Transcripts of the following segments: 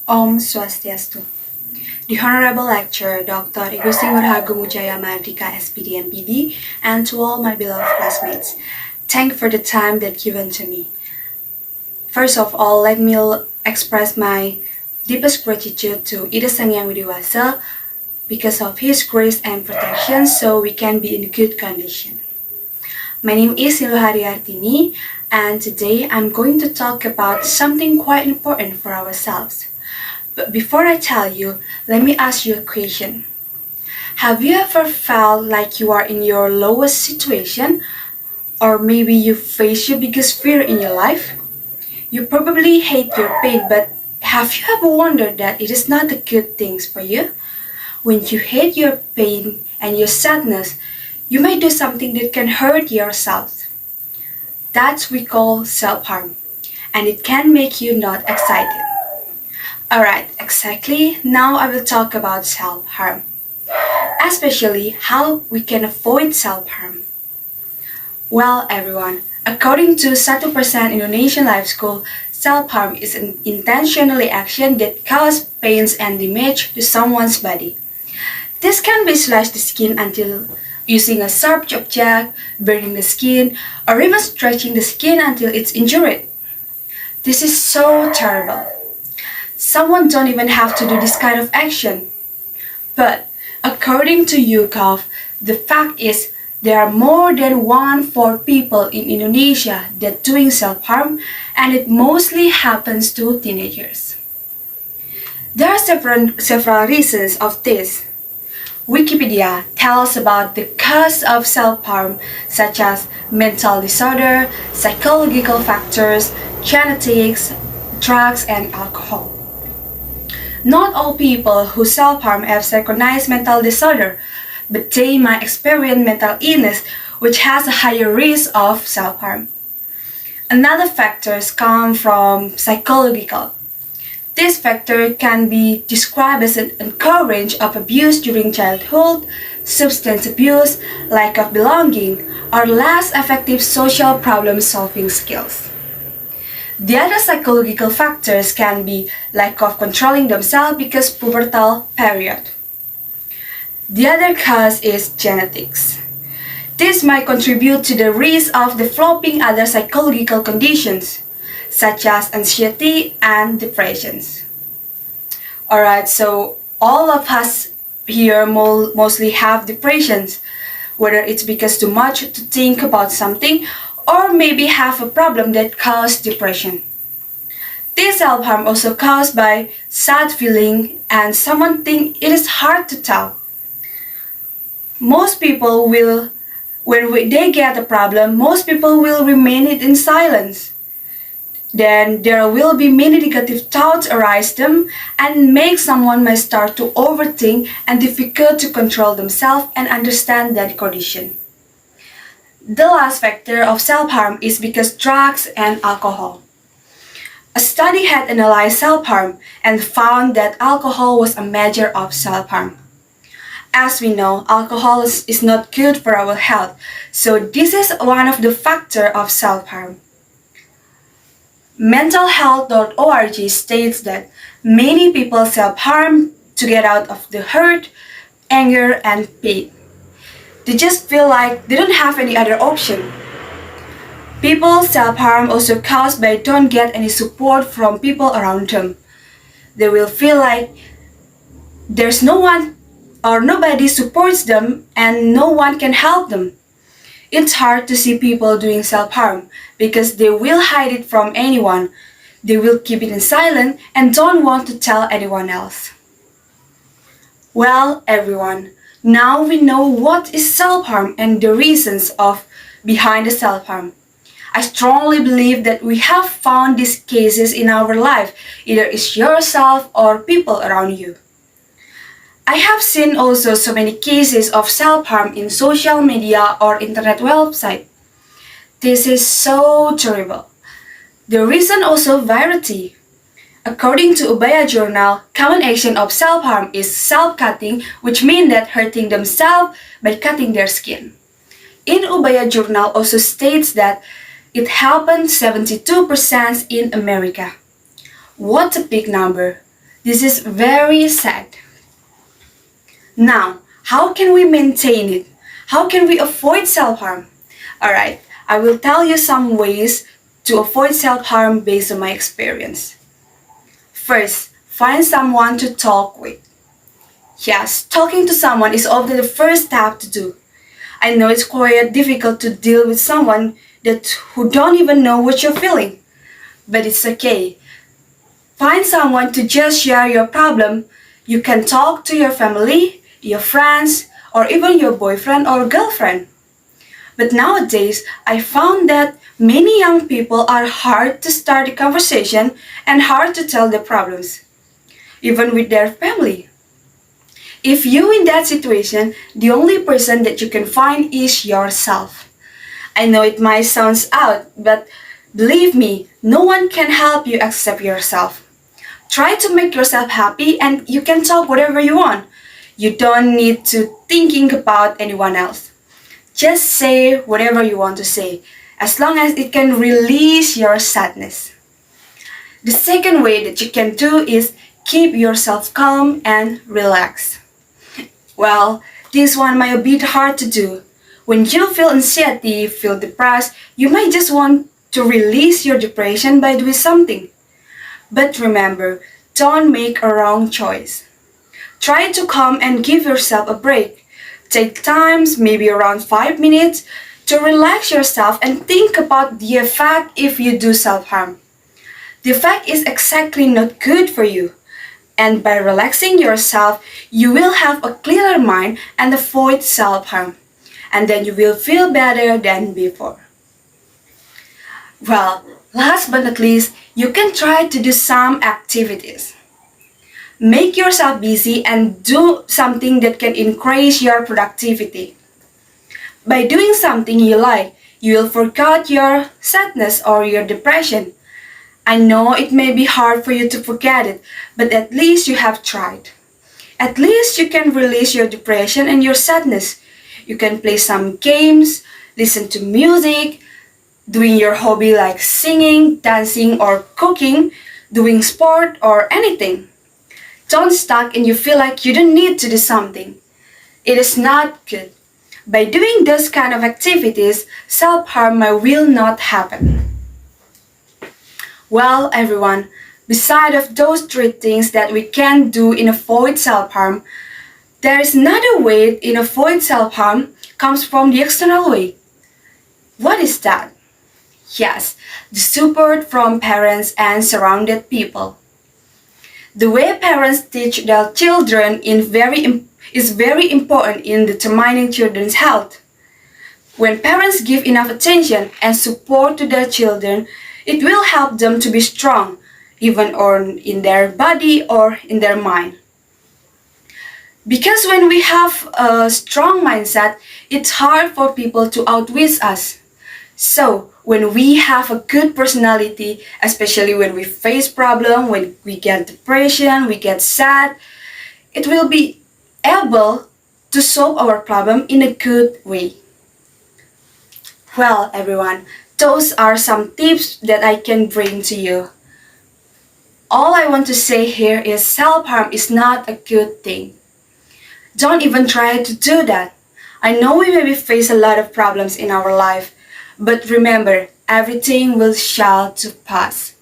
Om Swastiastu. The Honorable Lecturer Dr. Ibu Singurhagu Mujaya Mardika SPD MPD, and to all my beloved classmates, thank you for the time that given to me. First of all, let me express my deepest gratitude to Ida Sang Yang Widiwasa because of his grace and protection so we can be in good condition. My name is Luh Ari Artini, and today I'm going to talk about something quite important for ourselves. But before I tell you, let me ask you a question. Have you ever felt like you are in your lowest situation? Or maybe you face your biggest fear in your life? You probably hate your pain, but have you ever wondered that it is not the good things for you? When you hate your pain and your sadness, you may do something that can hurt yourself. That's we call self-harm, and it can make you not excited. Alright, exactly. Now I will talk about self-harm, especially how we can avoid self-harm. Well, everyone, according to 1% Indonesian Life School, self-harm is an intentionally action that causes pains and damage to someone's body. This can be slash the skin until using a sharp object, burning the skin, or even stretching the skin until it's injured. This is so terrible. Someone don't even have to do this kind of action. But according to YouGov, the fact is there are more than 1/4 people in Indonesia that doing self-harm, and it mostly happens to teenagers. There are several reasons of this. Wikipedia tells about the cause of self-harm such as mental disorder, psychological factors, genetics, drugs, and alcohol. Not all people who self-harm have recognized mental disorder, but they might experience mental illness which has a higher risk of self-harm. Another factors come from psychological. This factor can be described as an occurrence of abuse during childhood, substance abuse, lack of belonging, or less effective social problem-solving skills. The other psychological factors can be lack of controlling themselves because pubertal period. The other cause is genetics. This might contribute to the risk of developing other psychological conditions, such as anxiety and depressions. Alright, so all of us here mostly have depressions, whether it's because too much to think about something or maybe have a problem that causes depression. This self-harm also caused by sad feeling and someone think it is hard to tell. Most people will, when they get a problem, most people will remain it in silence. Then there will be many negative thoughts arise them and make someone may start to overthink and difficult to control themselves and understand their condition. The last factor of self-harm is because drugs and alcohol. A study had analyzed self-harm and found that alcohol was a measure of self-harm. As we know, alcohol is not good for our health, so this is one of the factors of self-harm. Mentalhealth.org states that many people self-harm to get out of the hurt, anger, and pain. They just feel like they don't have any other option. People self-harm also caused by don't get any support from people around them. They will feel like there's no one or nobody supports them and no one can help them. It's hard to see people doing self-harm because they will hide it from anyone. They will keep it in silence and don't want to tell anyone else. Well, everyone, now we know what is self-harm and the reasons behind the self-harm. I strongly believe that we have found these cases in our life, either it's yourself or people around you. I have seen also so many cases of self-harm in social media or internet website. This is so terrible. The reason also variety. According to Ubaya Journal, common action of self-harm is self-cutting, which means that hurting themselves by cutting their skin. In Ubaya Journal also states that it happened 72% in America. What a big number. This is very sad. Now, how can we maintain it? How can we avoid self-harm? Alright, I will tell you some ways to avoid self-harm based on my experience. First, find someone to talk with. Yes, talking to someone is often the first step to do. I know it's quite difficult to deal with someone who don't even know what you're feeling. But it's okay. Find someone to just share your problem. You can talk to your family, your friends, or even your boyfriend or girlfriend. But nowadays, I found that many young people are hard to start a conversation and hard to tell their problems, even with their family. If you in that situation, the only person that you can find is yourself. I know it might sound odd, but believe me, no one can help you except yourself. Try to make yourself happy and you can talk whatever you want. You don't need to thinking about anyone else. Just say whatever you want to say, as long as it can release your sadness. The second way that you can do is keep yourself calm and relaxed. Well, this one might be a bit hard to do. When you feel anxiety, feel depressed, you might just want to release your depression by doing something. But remember, don't make a wrong choice. Try to calm and give yourself a break. Take times, maybe around 5 minutes, to relax yourself and think about the effect if you do self-harm. The effect is exactly not good for you. And by relaxing yourself, you will have a clearer mind and avoid self-harm. And then you will feel better than before. Well, last but not least, you can try to do some activities. Make yourself busy and do something that can increase your productivity. By doing something you like, you will forget your sadness or your depression. I know it may be hard for you to forget it, but at least you have tried. At least you can release your depression and your sadness. You can play some games, listen to music, doing your hobby like singing, dancing, or cooking, doing sport, or anything. Don't stuck and you feel like you don't need to do something. It is not good. By doing those kind of activities, self-harm will not happen. Well, everyone, beside of those three things that we can do in avoid self-harm, there is another way in avoid self-harm comes from the external way. What is that? Yes, the support from parents and surrounded people. The way parents teach their children is very important in determining children's health. When parents give enough attention and support to their children, it will help them to be strong, even in their body or in their mind. Because when we have a strong mindset, it's hard for people to outwit us. So, when we have a good personality, especially when we face problems, when we get depression, we get sad, it will be able to solve our problem in a good way. Well, everyone, those are some tips that I can bring to you. All I want to say here is self-harm is not a good thing. Don't even try to do that. I know we maybe face a lot of problems in our life, but remember, everything will shall to pass.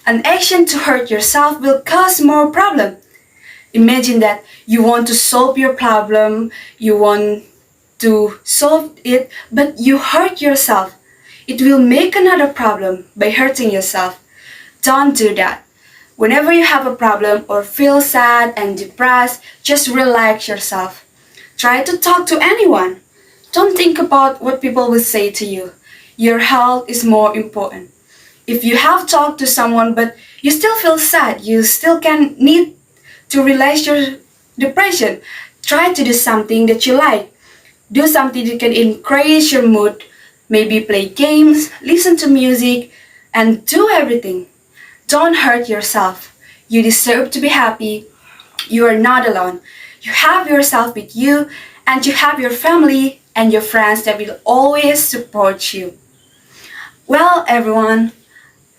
An action to hurt yourself will cause more problem. Imagine that you want to solve your problem, you want to solve it, but you hurt yourself. It will make another problem by hurting yourself. Don't do that. Whenever you have a problem or feel sad and depressed, just relax yourself. Try to talk to anyone. Don't think about what people will say to you. Your health is more important. If you have talked to someone but you still feel sad, you still can need to relax your depression, try to do something that you like. Do something that can increase your mood. Maybe play games, listen to music, and do everything. Don't hurt yourself. You deserve to be happy. You are not alone. You have yourself with you, and you have your family and your friends that will always support you. Well, everyone,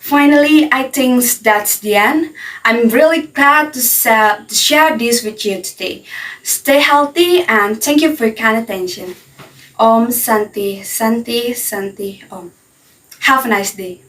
Finally, I think that's the end. I'm really glad to share this with you today. Stay healthy and thank you for your kind attention. Om Santi, Santi, Santi, Om. Have a nice day.